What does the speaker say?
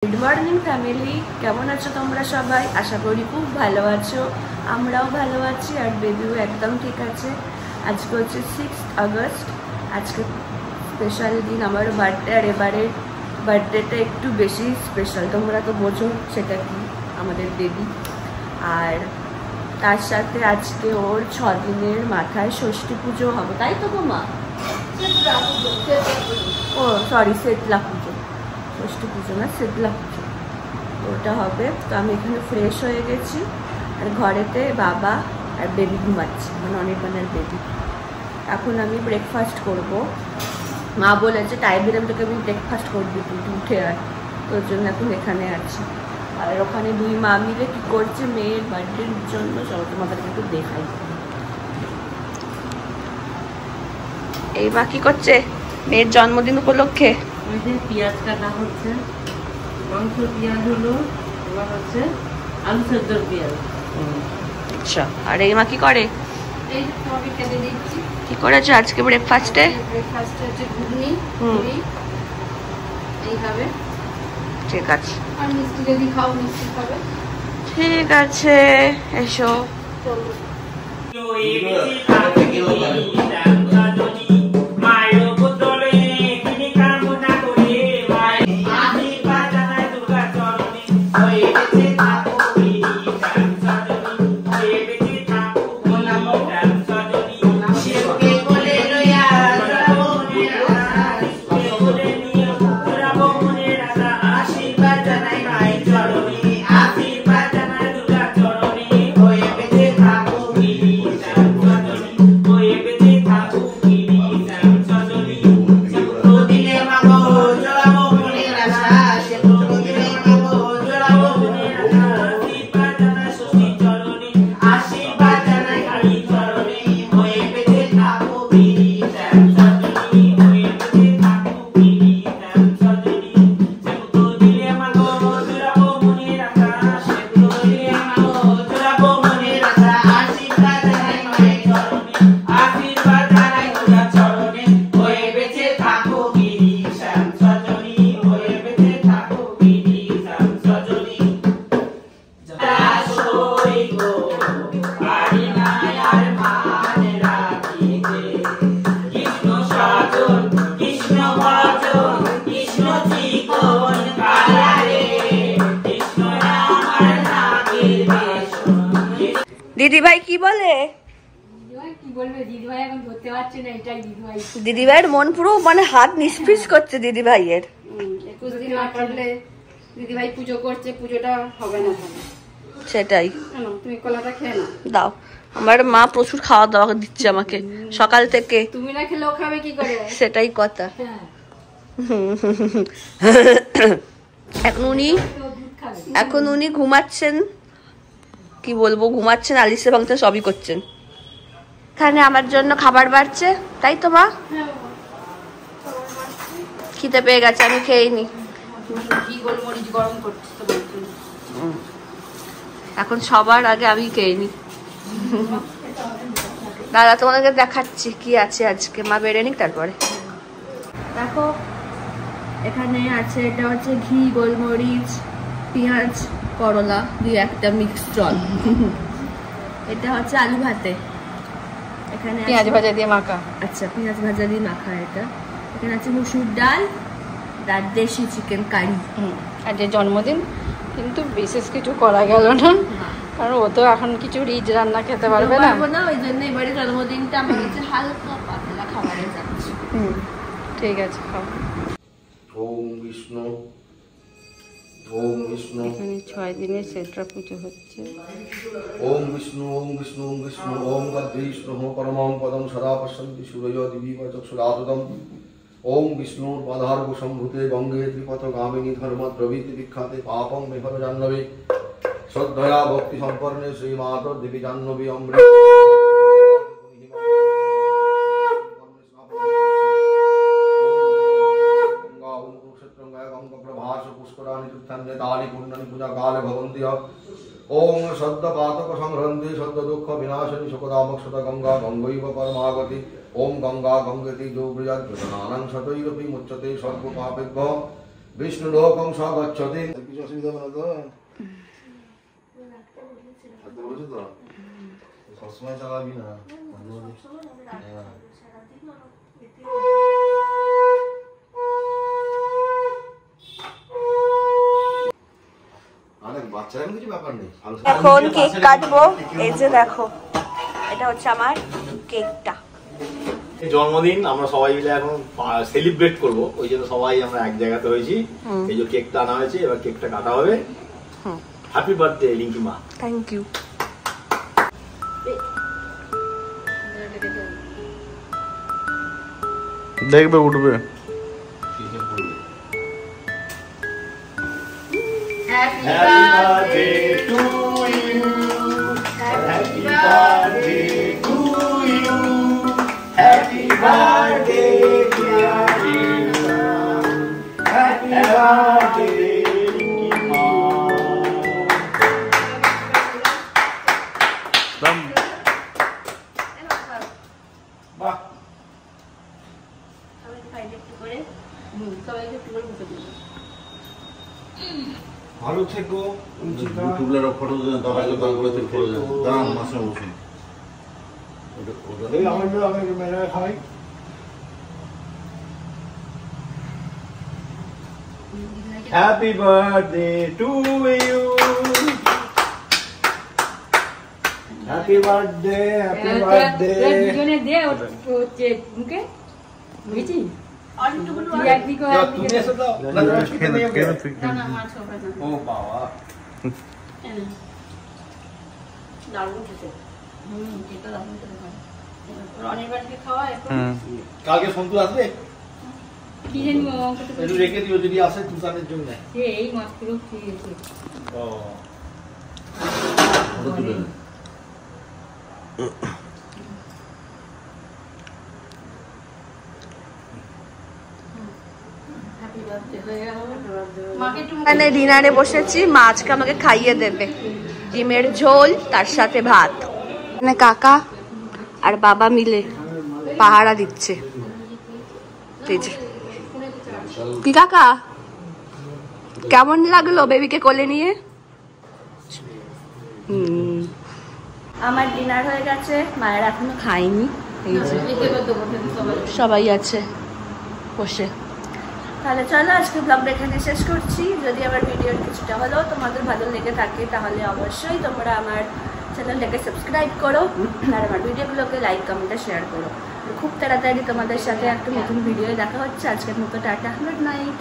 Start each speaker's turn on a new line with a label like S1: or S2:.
S1: Good morning family, কেমন আছো তোমরা সবাই? আশা করি খুব ভালো আছো, আমরাও ভালো আছি আর বেবিও একদম ঠিক আছে। আজকে হচ্ছে 6 আগস্ট, আজকে স্পেশাল দিন, আমার বার্থডে। আর এবারে বার্থডেটা একটু বেশি স্পেশাল, তোমরা তো বোঝো সেটা কি, আমাদের বেবি। আর তার সাথে আজকে ওর 6 দিনের মাথায় ষষ্ঠী পুজো হবে, তাই তো গো মা? ও সরি, শেতলা পুজো, ষষ্ঠী পুজো না, শেতলা পুজো, ওটা হবে। তো আমি এখানে ফ্রেশ হয়ে গেছি আর ঘরেতে বাবা আর বেবি ঘুমাচ্ছে, মানে অনির্বাণের বেবি। এখন আমি ব্রেকফাস্ট করব। মা বলেছে টাইমের তোকে আমি ব্রেকফাস্ট করবি, তুই উঠে আর, তোর জন্য এখন এখানে আছি। আর ওখানে দুই মা মিলে কী করছে মেয়ের বার্থডের জন্য, চলো তোমাদেরকে একটু দেখাই। এই মা কী করছে মেয়ের জন্মদিন উপলক্ষে?
S2: পেঁয়াজ কাটা হচ্ছে, মাংস পেঁয়াজ হলো, এবার হচ্ছে আলু সেদ্ধর পেঁয়াজ।
S1: আচ্ছা, আর এই মা কি করে?
S2: এই তোমাকে খেতে দিচ্ছি।
S1: কি করেছো আজকে ব্রেকফাস্টে?
S2: ব্রেকফাস্টে হচ্ছে ঘুগনি, পুরি এইভাবে।
S1: ঠিক আছে,
S2: আর মিষ্টি যদি খাও মিষ্টি খাবে।
S1: ঠিক আছে, এসো।
S2: চলো।
S1: দিদি ভাই কি বলে? দিদি ভাইয়ের মন পুরো মানে হাত নিষ্পিস করছে দিদি ভাইয়ের।
S2: 21 দিন না করলে দিদি ভাই পুজো করছে, পুজোটা হবে না।
S1: সেটাই,
S2: তুমি কলাটা খেয়ে নাও।
S1: দাও, আমার মা প্রচুর খাওয়া দাওয়া দিচ্ছে আমাকে সকাল থেকে।
S2: তুমি না খেলেও খাবে কি করে?
S1: সেটাই কথা। এখন উনি ঘুমাচ্ছেন, কি বলবো, ঘুমাচ্ছেন, আলিশে ভাঙতে সবই করছেন। এখানে আমার জন্য খাবার বাড়ছে, তাই তো মা? খিদে পেয়ে গেছে, আমি খেয়েনি। এখন সবার আগে আমি খেয়েনি। দাদা তোমাদেরকে দেখাচ্ছি কি আছে আজকে, মা বেড়ে নিক তারপরে। দেখো এখানে আছে, এটা হচ্ছে ঘি, গোলমরিচ, পেঁয়াজ, করলা দিয়ে একটা মিক্স জল। এটা হচ্ছে আলু ভাতে, এখানে
S2: পেঁয়াজ ভাজা দিয়ে মাখা।
S1: আচ্ছা, পেঁয়াজ ভাজা দিয়ে মাখা এটা। এখানে আছে মুসুর ডাল, আর দেশি চিকেন কারি।
S2: আর যে জন্মদিন কিন্তু বিশেষ কিছু করা গেল না, কারণ ও তো এখন কিছু রিচ রান্না খেতে পারবে না,
S1: ওই জন্য এবারে জন্মদিনটা আমার হচ্ছে হালকা পাতলা খাবারে যাচ্ছে।
S2: ঠিক আছে, খাও।
S3: ওম বিষ্ণু, ওম বিষ্ণু।
S2: এখানে 6 দিনের শেতলা পুজো হচ্ছে।
S3: ওম বিষ্ণু, ওম বিষ্ণু, ওম বিষ্ণু, ওম তদ্বিষ্ণু পরমং পদম সদা পশ্যন্তি সূরযো দিবি চক্ষুরাদতম। ওম বিষ্ণুর পদার্ঘ সম্ভূতে গঙ্গে ত্রিপথ গামিনী ধর্ম প্রভৃতি বিখ্যাতে পাপং মেহর জাহ্নবী শ্রদ্ধয়া ভক্তি সম্পন্নে শ্রীমাত দেবী জাহ্নবী অমৃত। ओम शब्द पातक संहरन्ति शब्द दुख विनाशिनी सुखदामक सत गंगा गंगैव परमागति। ओम गंगा गंगति जो ब्रजात् जनानां शतैरपि मुच्यते सर्व पापेभ्यो বিষ্ণু লোকং স্বগচ্ছতি। কিছু অসুবিধা হবে না তো? বলেছো তো সবসময় চালাবি না।
S1: এখন কেক কাটবো। এই যে দেখো, এটা হচ্ছে আমার কেকটা।
S4: জন্মদিন আমরা সবাই মিলে এখন সেলিব্রেট করব, ওই জন্য সবাই আমরা এক জায়গাতে হয়েছি। এই যে কেকটা আনা হয়েছে, এবার কেকটা কাটা হবে। হ্যাপি বার্থডে রিঙ্কি মা।
S1: Thank you.
S5: দেখবে উঠবে।
S4: Happy birthday to you. Happy birthday to you. Happy birthday dear Rina. Happy birthday Rinki Ma. বাহ, ভালো থেকো।
S5: ইউটিউবের ফটো দেন, তাহলে বাংলা থেকে ফটো দেন। দাম মাসে বসুন।
S4: এই আমি মেলা খাই। Happy birthday to you. Happy birthday, happy birthday.
S2: দুজনে দে হচ্ছে মুখে বুঝছি
S4: তুমি এসে দাও। না
S2: না মাছ হবে না।
S4: ও বাবা,
S2: দারুণ খেতে। যেটা দারুণ খেতে হয়। রনির বাড়িতে খাওয়া এখন
S4: কালকে সন্তু আসবে,
S2: কি জানি
S4: একটু রেখে দিও যদি আসে তুষারের জন্য।
S2: এই মাছগুলো খেয়েছে।
S4: ও
S1: এখানে ডিনারে বসেছি, মা আজকে আমাকে খাইয়ে দেবে ডিমের ঝোল তার সাথে ভাত। এখানে কাকা আর বাবা মিলে পাহারা দিচ্ছে। কি কাকা, কেমন লাগলো বেবিকে কোলে নিয়ে? আমার ডিনার হয়ে গেছে, মায়ের এখনো খাইনি। সবাই আছে বসে। তাহলে চলো আজকে ব্লগটা এখানে শেষ করছি। যদি আমার ভিডিওর কিছুটা হলেও তোমাদের ভালো লেগে থাকে তাহলে অবশ্যই তোমরা আমার চ্যানেলটাকে সাবস্ক্রাইব করো আর আমার ভিডিওগুলোকে লাইক কমেন্ট শেয়ার করো। খুব তাড়াতাড়ি তোমাদের সাথে একটা নতুন ভিডিও দেখা হচ্ছে। আজকের মতো টাটা, গুড নাইট।